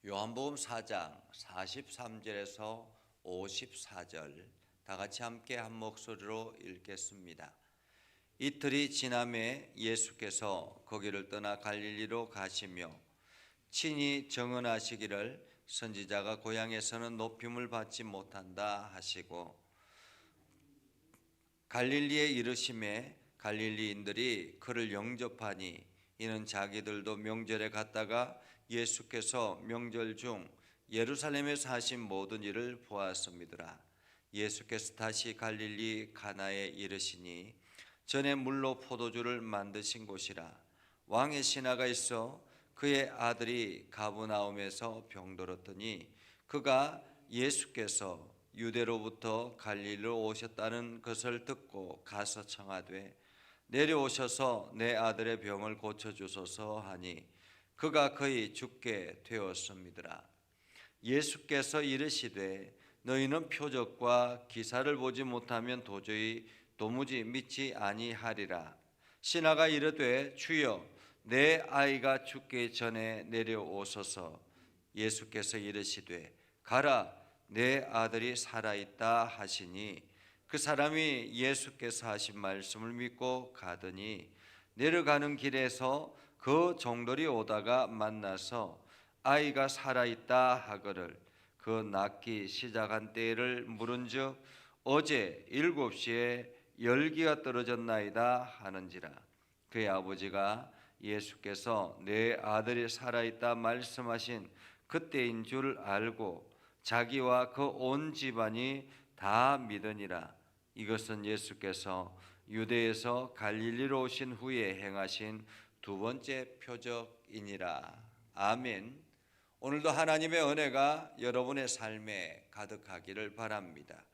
요한복음 4장 43절에서 54절 다 같이 함께 한 목소리로 읽겠습니다. 이틀이 지남에 예수께서 거기를 떠나 갈릴리로 가시며 친히 정언하시기를 선지자가 고향에서는 높임을 받지 못한다 하시고 갈릴리에 이르심에 갈릴리인들이 그를 영접하니 이는 자기들도 명절에 갔다가 예수께서 명절 중 예루살렘에서 하신 모든 일을 보았음이더라. 예수께서 다시 갈릴리 가나에 이르시니 전에 물로 포도주를 만드신 곳이라. 왕의 신하가 있어 그의 아들이 가브나움에서 병들었더니 그가 예수께서 유대로부터 갈릴리로 오셨다는 것을 듣고 가서 청하되 내려오셔서 내 아들의 병을 고쳐주소서 하니 그가 거의 죽게 되었음이더라. 예수께서 이르시되 너희는 표적과 기사를 보지 못하면 도무지 믿지 아니하리라. 신하가 이르되 주여 내 아이가 죽기 전에 내려오소서. 예수께서 이르시되 가라 내 아들이 살아있다 하시니 그 사람이 예수께서 하신 말씀을 믿고 가더니 내려가는 길에서 그 종들이 오다가 만나서 아이가 살아있다 하거늘 그 낫기 시작한 때를 물은즉 어제 7시에 열기가 떨어졌나이다 하는지라. 그의 아버지가 예수께서 내 아들이 살아있다 말씀하신 그때인 줄 알고 자기와 그 온 집안이 다 믿으니라. 이것은 예수께서 유대에서 갈릴리로 오신 후에 행하신 두 번째 표적이니라. 아멘. 오늘도 하나님의 은혜가 여러분의 삶에 가득하기를 바랍니다.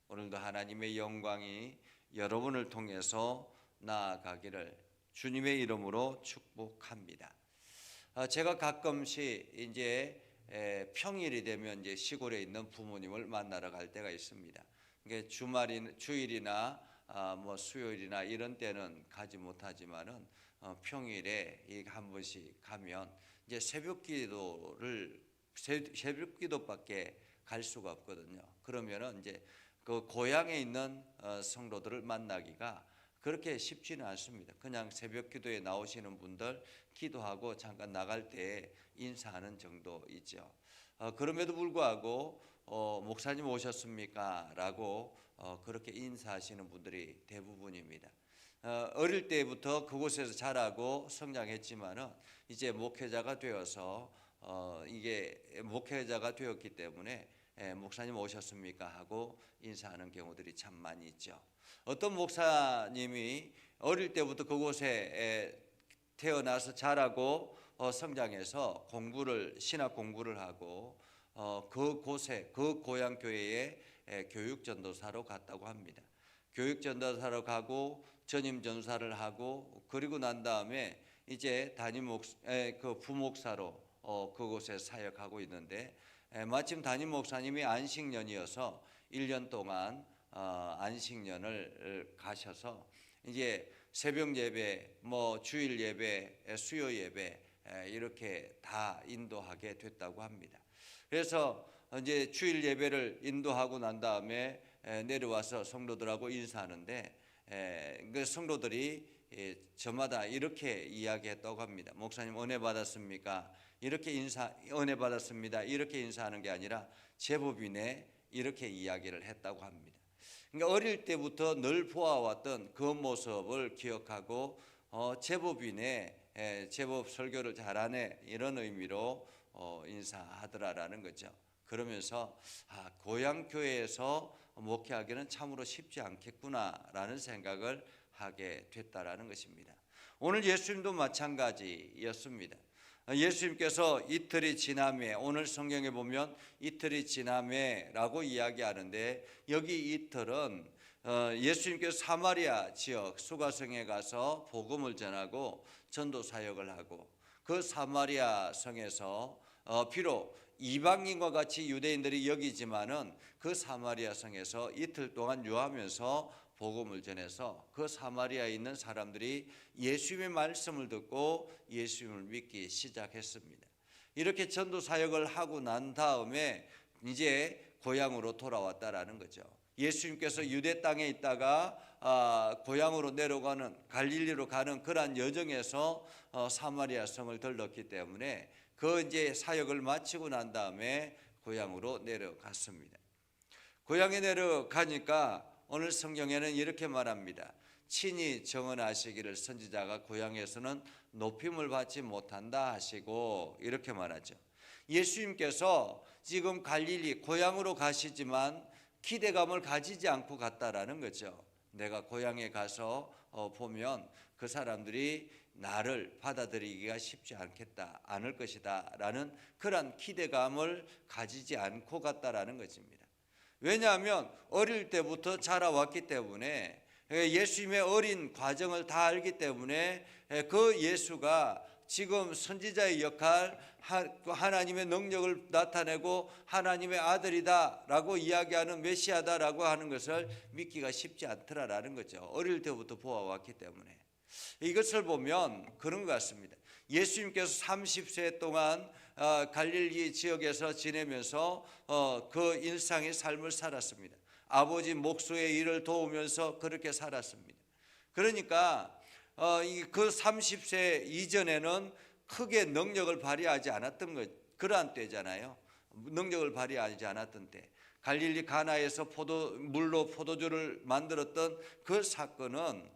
오늘도 하나님의 영광이 여러분을 통해서 나아가기를 주님의 이름으로 축복합니다. 제가 가끔씩 이제 평일이 되면 이제 시골에 있는 부모님을 만나러 갈 때가 있습니다. 주일이나 뭐 수요일이나 이런 때는 가지 못하지만은 평일에 한 번씩 가면 이제 새벽기도밖에 갈 수가 없거든요. 그러면은 이제 그 고향에 있는 성도들을 만나기가 그렇게 쉽지는 않습니다. 그냥 새벽기도에 나오시는 분들 기도하고 잠깐 나갈 때 인사하는 정도 있죠. 그럼에도 불구하고 목사님 오셨습니까? 라고 그렇게 인사하시는 분들이 대부분입니다. 어릴 때부터 그곳에서 자라고 성장했지만은 이제 목회자가 되어서 이게 목회자가 되었기 때문에 목사님 오셨습니까? 하고 인사하는 경우들이 참 많이 있죠. 어떤 목사님이 어릴 때부터 그곳에 태어나서 자라고 성장해서 신학 공부를 하고 그곳에 그 고향 교회에 교육 전도사로 갔다고 합니다. 교육 전도사로 가고 전임 전사를 하고 그리고 난 다음에 이제 그 부목사로 그곳에 사역하고 있는데 마침 담임 목사님이 안식년이어서 1년 동안 안식년을 가셔서 이제 새벽 예배, 뭐 주일 예배, 수요 예배 이렇게 다 인도하게 됐다고 합니다. 그래서 이제 주일 예배를 인도하고 난 다음에 내려와서 성도들하고 인사하는데 그 성도들이 저마다 이렇게 이야기했다고 합니다. 목사님 은혜 받았습니까? 은혜 받았습니다. 이렇게 인사하는 게 아니라 제법이네 이렇게 이야기를 했다고 합니다. 그러니까 어릴 때부터 늘 보아왔던 그 모습을 기억하고 제법이네, 제법 설교를 잘하네 이런 의미로 인사하더라라는 거죠. 그러면서 고향 교회에서 목회하기는 참으로 쉽지 않겠구나라는 생각을 하게 됐다라는 것입니다. 오늘 예수님도 마찬가지였습니다. 예수님께서 이틀이 지남에, 오늘 성경에 보면 이틀이 지남에라고 이야기하는데 여기 이틀은 예수님께서 사마리아 지역 수가성에 가서 복음을 전하고 전도 사역을 하고 그 사마리아 성에서 비록 이방인과 같이 유대인들이 여기지만은 그 사마리아 성에서 이틀 동안 유하면서 복음을 전해서 그 사마리아에 있는 사람들이 예수님의 말씀을 듣고 예수님을 믿기 시작했습니다. 이렇게 전도 사역을 하고 난 다음에 이제 고향으로 돌아왔다라는 거죠. 예수님께서 유대 땅에 있다가 고향으로 내려가는 갈릴리로 가는 그러한 여정에서 사마리아 성을 들렀기 때문에 그 이제 사역을 마치고 난 다음에 고향으로 내려갔습니다. 고향에 내려가니까 오늘 성경에는 이렇게 말합니다. 친히 정언하시기를 선지자가 고향에서는 높임을 받지 못한다 하시고 이렇게 말하죠. 예수님께서 지금 갈릴리 고향으로 가시지만 기대감을 가지지 않고 갔다라는 거죠. 내가 고향에 가서 보면 그 사람들이 나를 받아들이기가 쉽지 않을 것이다 라는 그런 기대감을 가지지 않고 갔다라는 것입니다. 왜냐하면 어릴 때부터 자라왔기 때문에 예수님의 어린 과정을 다 알기 때문에 그 예수가 지금 선지자의 역할, 하나님의 능력을 나타내고 하나님의 아들이다라고 이야기하는 메시아다라고 하는 것을 믿기가 쉽지 않더라라는 거죠. 어릴 때부터 보아왔기 때문에. 이것을 보면 그런 것 같습니다. 예수님께서 30세 동안 갈릴리 지역에서 지내면서 그 일상의 삶을 살았습니다. 아버지 목수의 일을 도우면서 그렇게 살았습니다. 그러니까 그 30세 이전에는 크게 능력을 발휘하지 않았던 그러한 때잖아요. 능력을 발휘하지 않았던 때. 갈릴리 가나에서 물로 포도주를 만들었던 그 사건은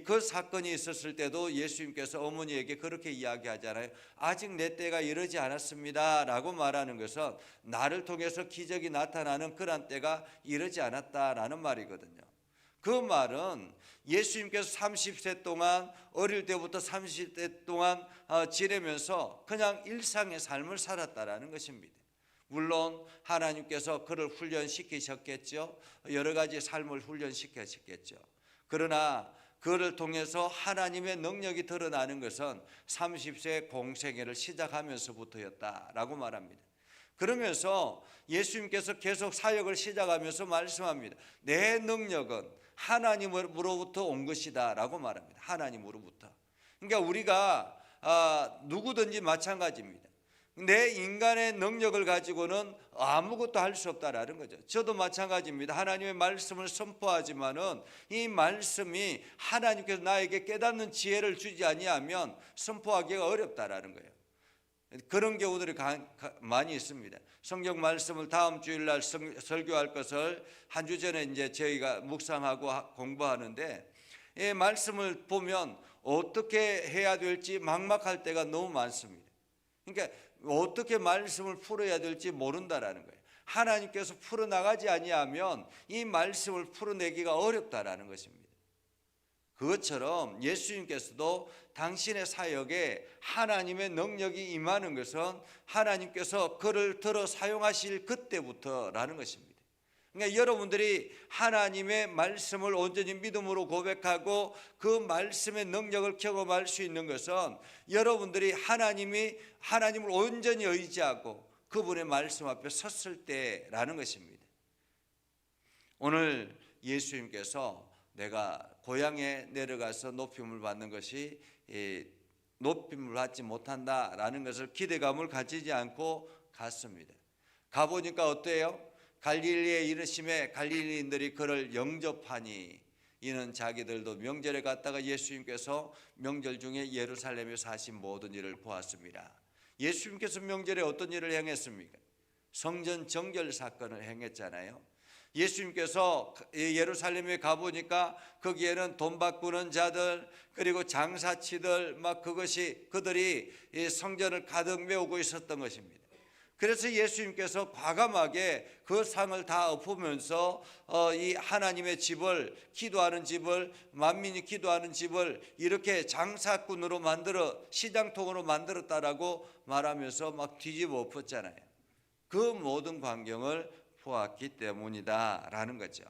그 사건이 있었을 때도 예수님께서 어머니에게 그렇게 이야기하잖아요. 아직 내 때가 이르지 않았습니다 라고 말하는 것은 나를 통해서 기적이 나타나는 그런 때가 이르지 않았다라는 말이거든요. 그 말은 예수님께서 30세 동안 어릴 때부터 30대 동안 지내면서 그냥 일상의 삶을 살았다라는 것입니다. 물론 하나님께서 그를 훈련시키셨겠죠. 여러 가지 삶을 훈련시키셨겠죠. 그러나 그를 통해서 하나님의 능력이 드러나는 것은 30세 공생애를 시작하면서부터였다라고 말합니다. 그러면서 예수님께서 계속 사역을 시작하면서 말씀합니다. 내 능력은 하나님으로부터 온 것이다 라고 말합니다. 하나님으로부터. 그러니까 우리가 누구든지 마찬가지입니다. 내 인간의 능력을 가지고는 아무것도 할 수 없다라는 거죠. 저도 마찬가지입니다. 하나님의 말씀을 선포하지만은 이 말씀이 하나님께서 나에게 깨닫는 지혜를 주지 아니하면 선포하기가 어렵다라는 거예요. 그런 경우들이 많이 있습니다. 성경 말씀을 다음 주일날 설교할 것을 한 주 전에 이제 저희가 묵상하고 공부하는데 이 말씀을 보면 어떻게 해야 될지 막막할 때가 너무 많습니다. 그러니까 어떻게 말씀을 풀어야 될지 모른다라는 거예요. 하나님께서 풀어나가지 아니하면 이 말씀을 풀어내기가 어렵다라는 것입니다. 그것처럼 예수님께서도 당신의 사역에 하나님의 능력이 임하는 것은 하나님께서 그를 들어 사용하실 그때부터라는 것입니다. 그러니까 여러분들이 하나님의 말씀을 온전히 믿음으로 고백하고 그 말씀의 능력을 경험할 수 있는 것은 여러분들이 하나님을 온전히 의지하고 그분의 말씀 앞에 섰을 때라는 것입니다. 오늘 예수님께서 내가 고향에 내려가서 높임을 받는 것이 높임을 받지 못한다라는 것을 기대감을 가지지 않고 갔습니다. 가보니까 어때요? 갈릴리에 이르심에 갈릴리인들이 그를 영접하니 이는 자기들도 명절에 갔다가 예수님께서 명절 중에 예루살렘에서 하신 모든 일을 보았습니다. 예수님께서 명절에 어떤 일을 행했습니까? 성전 정결 사건을 행했잖아요. 예수님께서 예루살렘에 가보니까 거기에는 돈 바꾸는 자들 그리고 장사치들 그들이 성전을 가득 메우고 있었던 것입니다. 그래서 예수님께서 과감하게 그 상을 다 엎으면서 이 하나님의 집을 기도하는 집을 만민이 기도하는 집을 이렇게 장사꾼으로 만들어 시장통으로 만들었다라고 말하면서 막 뒤집어 엎었잖아요. 그 모든 광경을 보았기 때문이다라는 거죠.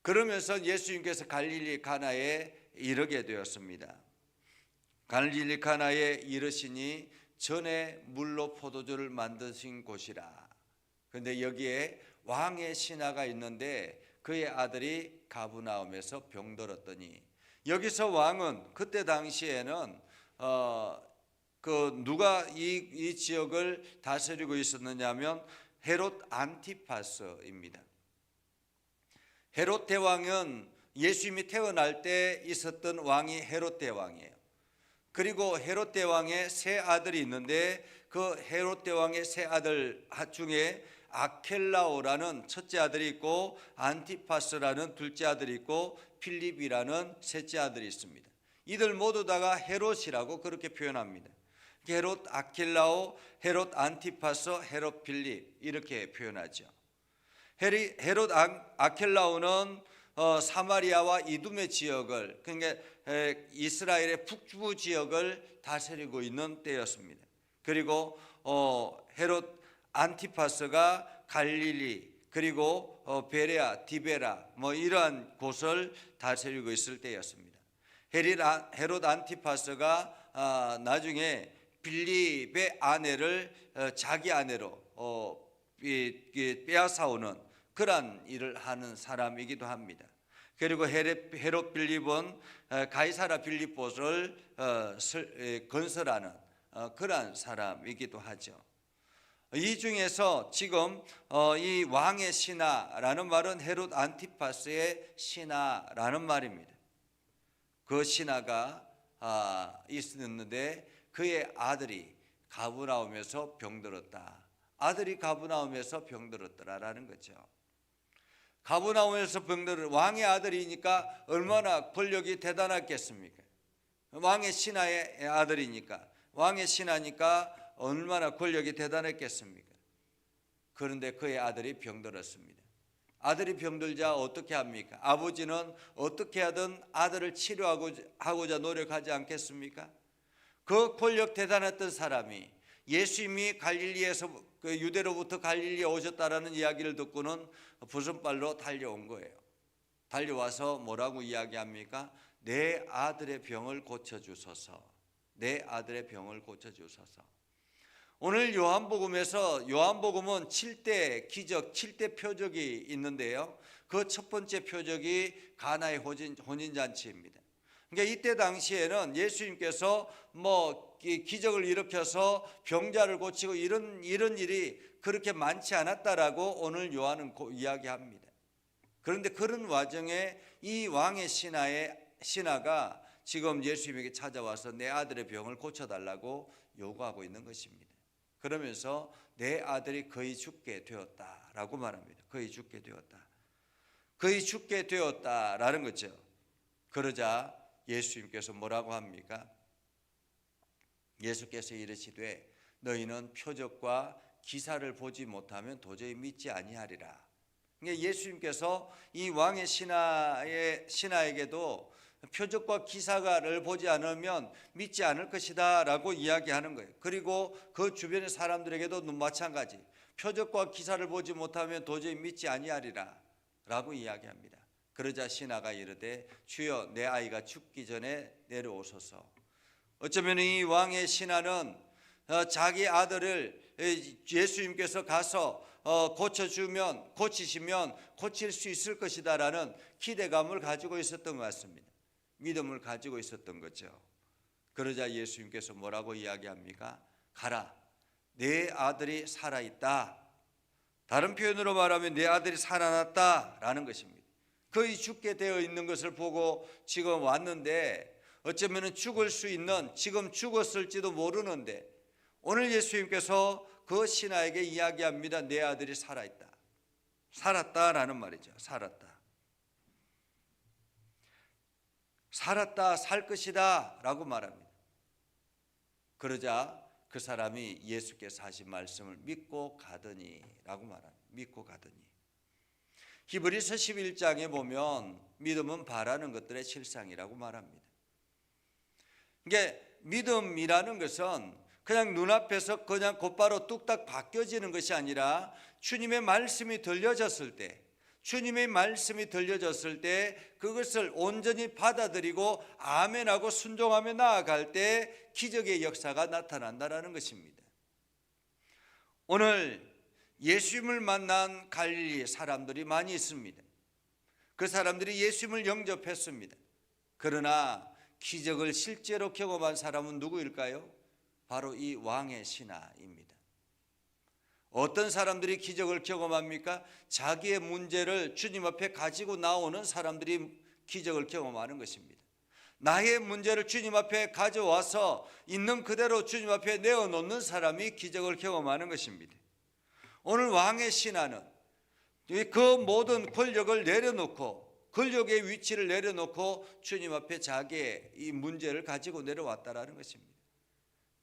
그러면서 예수님께서 갈릴리 가나에 이르게 되었습니다. 갈릴리 가나에 이르시니 전에 물로 포도주를 만드신 곳이라. 그런데 여기에 왕의 신하가 있는데 그의 아들이 가브나움에서 병들었더니 여기서 왕은 그때 당시에는 누가 이 지역을 다스리고 있었느냐면 헤롯 안티파스입니다. 헤롯 대왕은 예수님이 태어날 때 있었던 왕이 헤롯 대왕이에요. 그리고 헤롯 대왕의 세 아들이 있는데 그 헤롯 대왕의 세 아들 중에 아켈라오라는 첫째 아들이 있고 안티파스라는 둘째 아들이 있고 필립이라는 셋째 아들이 있습니다. 이들 모두 다가 헤롯이라고 그렇게 표현합니다. 헤롯 아켈라오, 헤롯 안티파스, 헤롯 필립 이렇게 표현하죠. 헤롯 아켈라오는 사마리아와 이두메 지역을, 그러니까 이스라엘의 북부 지역을 다스리고 있는 때였습니다. 그리고 헤롯 안티파스가 갈릴리 그리고 베레아, 디베라 이러한 곳을 다스리고 있을 때였습니다. 헤롯 안티파스가 나중에 빌립의 아내를 자기 아내로 빼앗아오는 그러한 일을 하는 사람이기도 합니다. 그리고 헤롯 빌립은 가이사라 빌립보를 건설하는 그러한 사람이기도 하죠. 이 중에서 지금 이 왕의 신하라는 말은 헤롯 안티파스의 신하라는 말입니다. 그 신하가 있었는데 그의 아들이 가브나움에서 병들었다. 아들이 가브나움에서 병들었더라라는 거죠. 가브나움에서 병들은 왕의 아들이니까 얼마나 권력이 대단했겠습니까? 왕의 신하의 아들이니까, 왕의 신하니까 얼마나 권력이 대단했겠습니까? 그런데 그의 아들이 병들었습니다. 아들이 병들자 어떻게 합니까? 아버지는 어떻게 하든 아들을 치료하고자 노력하지 않겠습니까? 그 권력 대단했던 사람이 예수님이 갈릴리에서 유대로부터 갈릴리에 오셨다라는 이야기를 듣고는 부순발로 달려온 거예요. 달려와서 뭐라고 이야기합니까? 내 아들의 병을 고쳐주소서. 내 아들의 병을 고쳐주소서. 오늘 요한복음에서 요한복음은 7대 기적, 7대 표적이 있는데요. 그 첫 번째 표적이 가나의 혼인잔치입니다. 그러니까 이때 당시에는 예수님께서 기적을 일으켜서 병자를 고치고 이런 일이 그렇게 많지 않았다라고 오늘 요한은 이야기합니다. 그런데 그런 와중에 이 왕의 신하가 지금 예수님에게 찾아와서 내 아들의 병을 고쳐달라고 요구하고 있는 것입니다. 그러면서 내 아들이 거의 죽게 되었다라고 말합니다. 거의 죽게 되었다. 거의 죽게 되었다라는 거죠. 그러자 예수님께서 뭐라고 합니까? 예수께서 이르시되 너희는 표적과 기사를 보지 못하면 도저히 믿지 아니하리라. 그러니까 예수님께서 이 왕의 신하에게도 표적과 기사를 보지 않으면 믿지 않을 것이다 라고 이야기하는 거예요. 그리고 그 주변의 사람들에게도 마찬가지, 표적과 기사를 보지 못하면 도저히 믿지 아니하리라 라고 이야기합니다. 그러자 신하가 이르되 주여 내 아이가 죽기 전에 내려오소서. 어쩌면 이 왕의 신하는 자기 아들을 예수님께서 가서 고치시면 고칠 수 있을 것이다 라는 기대감을 가지고 있었던 것 같습니다. 믿음을 가지고 있었던 거죠. 그러자 예수님께서 뭐라고 이야기합니까? 가라, 내 아들이 살아있다. 다른 표현으로 말하면 내 아들이 살아났다 라는 것입니다. 거의 죽게 되어 있는 것을 보고 지금 왔는데 어쩌면 죽을 수 있는, 지금 죽었을지도 모르는데 오늘 예수님께서 그 신하에게 이야기합니다. 내 아들이 살아있다. 살았다라는 말이죠. 살았다, 살 것이다 라고 말합니다. 그러자 그 사람이 예수께서 하신 말씀을 믿고 가더니 라고 말합니다. 믿고 가더니. 히브리서 11장에 보면 믿음은 바라는 것들의 실상이라고 말합니다. 그러니까 믿음이라는 것은 그냥 눈앞에서 그냥 곧바로 뚝딱 바뀌어지는 것이 아니라 주님의 말씀이 들려졌을 때, 그것을 온전히 받아들이고 아멘하고 순종하며 나아갈 때 기적의 역사가 나타난다는 것입니다. 오늘 예수님을 만난 갈릴리 사람들이 많이 있습니다. 그 사람들이 예수님을 영접했습니다. 그러나 기적을 실제로 경험한 사람은 누구일까요? 바로 이 왕의 신하입니다. 어떤 사람들이 기적을 경험합니까? 자기의 문제를 주님 앞에 가지고 나오는 사람들이 기적을 경험하는 것입니다. 나의 문제를 주님 앞에 가져와서 있는 그대로 주님 앞에 내어놓는 사람이 기적을 경험하는 것입니다. 오늘 왕의 신하는 그 모든 권력을 내려놓고, 권력의 위치를 내려놓고 주님 앞에 자기의 이 문제를 가지고 내려왔다라는 것입니다.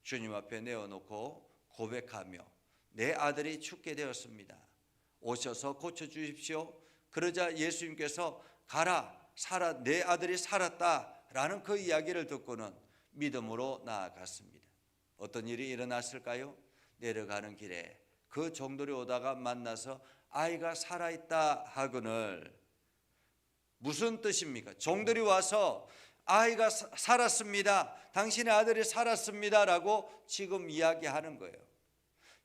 주님 앞에 내어놓고 고백하며 내 아들이 죽게 되었습니다. 오셔서 고쳐주십시오. 그러자 예수님께서 가라, 살아, 내 아들이 살았다라는 그 이야기를 듣고는 믿음으로 나아갔습니다. 어떤 일이 일어났을까요? 내려가는 길에 그 종들이 오다가 만나서 아이가 살아있다 하거늘, 무슨 뜻입니까? 종들이 와서 아이가 살았습니다, 당신의 아들이 살았습니다 라고 지금 이야기하는 거예요.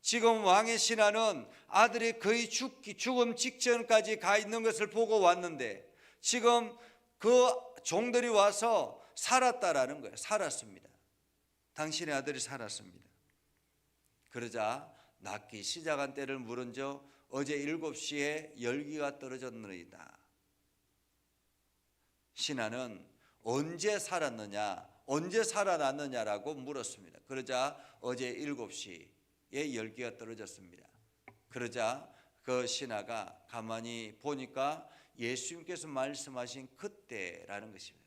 지금 왕의 신하는 아들이 거의 죽음 직전까지 가 있는 것을 보고 왔는데 지금 그 종들이 와서 살았다라는 거예요. 살았습니다, 당신의 아들이 살았습니다. 그러자 낫기 시작한 때를 물은저 어제 7시에 열기가 떨어졌느니라. 신하는 언제 살았느냐, 언제 살아났느냐라고 물었습니다. 그러자 어제 7시에 열기가 떨어졌습니다. 그러자 그 신하가 가만히 보니까 예수님께서 말씀하신 그때라는 것입니다.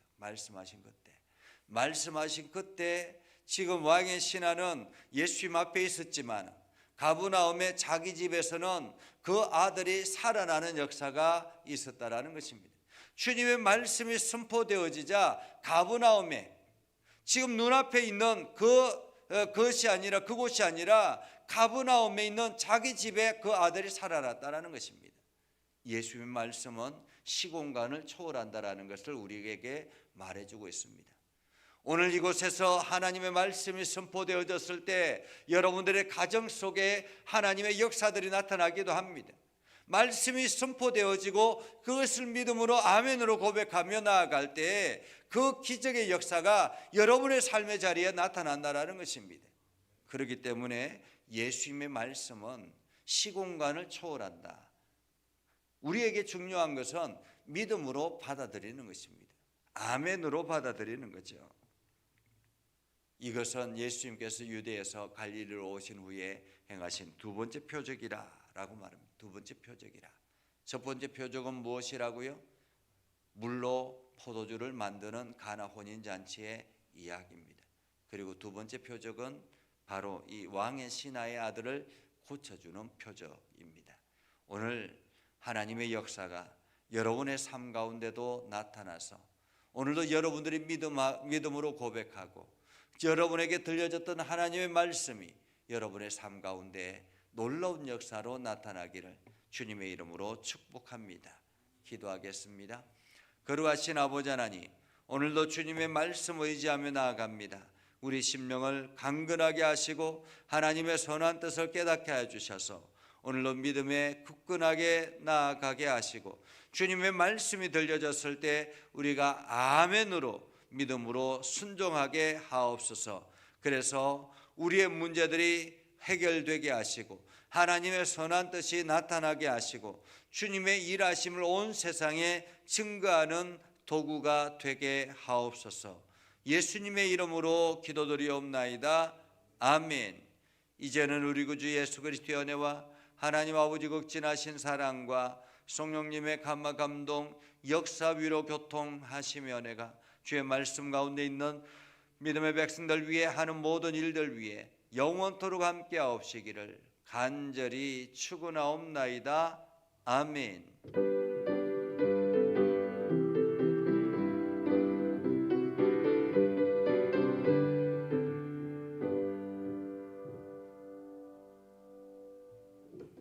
말씀하신 그때 지금 왕의 신하는 예수님 앞에 있었지만 가브나움의 자기 집에서는 그 아들이 살아나는 역사가 있었다라는 것입니다. 주님의 말씀이 선포되어지자 가브나움에 지금 눈앞에 있는 그곳이 아니라 가브나움에 있는 자기 집에 그 아들이 살아났다라는 것입니다. 예수님의 말씀은 시공간을 초월한다라는 것을 우리에게 말해주고 있습니다. 오늘 이곳에서 하나님의 말씀이 선포되어졌을 때 여러분들의 가정 속에 하나님의 역사들이 나타나기도 합니다. 말씀이 선포되어지고 그것을 믿음으로 아멘으로 고백하며 나아갈 때 그 기적의 역사가 여러분의 삶의 자리에 나타난다는 것입니다. 그렇기 때문에 예수님의 말씀은 시공간을 초월한다. 우리에게 중요한 것은 믿음으로 받아들이는 것입니다. 아멘으로 받아들이는 거죠. 이것은 예수님께서 유대에서 갈릴리로 오신 후에 행하신 두 번째 표적이라고 말합니다. 두 번째 표적이라. 첫 번째 표적은 무엇이라고요? 물로 포도주를 만드는 가나 혼인잔치의 이야기입니다. 그리고 두 번째 표적은 바로 이 왕의 신하의 아들을 고쳐주는 표적입니다. 오늘 하나님의 역사가 여러분의 삶 가운데도 나타나서 오늘도 여러분들이 믿음으로 고백하고 여러분에게 들려졌던 하나님의 말씀이 여러분의 삶 가운데 놀라운 역사로 나타나기를 주님의 이름으로 축복합니다. 기도하겠습니다. 거룩하신 아버지 하나님, 오늘도 주님의 말씀 의지하며 나아갑니다. 우리 심령을 강건하게 하시고 하나님의 선한 뜻을 깨닫게 해주셔서 오늘도 믿음에 굳건하게 나아가게 하시고 주님의 말씀이 들려졌을 때 우리가 아멘으로 믿음으로 순종하게 하옵소서. 그래서 우리의 문제들이 해결되게 하시고 하나님의 선한 뜻이 나타나게 하시고 주님의 일하심을 온 세상에 증거하는 도구가 되게 하옵소서. 예수님의 이름으로 기도드리옵나이다. 아멘. 이제는 우리 구주 예수 그리스도의 은혜와 하나님 아버지 극진하신 사랑과 성령님의 감화 감동 역사 위로 교통하시며 은혜가 주의 말씀 가운데 있는 믿음의 백성들 위해 하는 모든 일들 위해 영원토록 함께하옵시기를 간절히 축원하옵나이다. 아멘.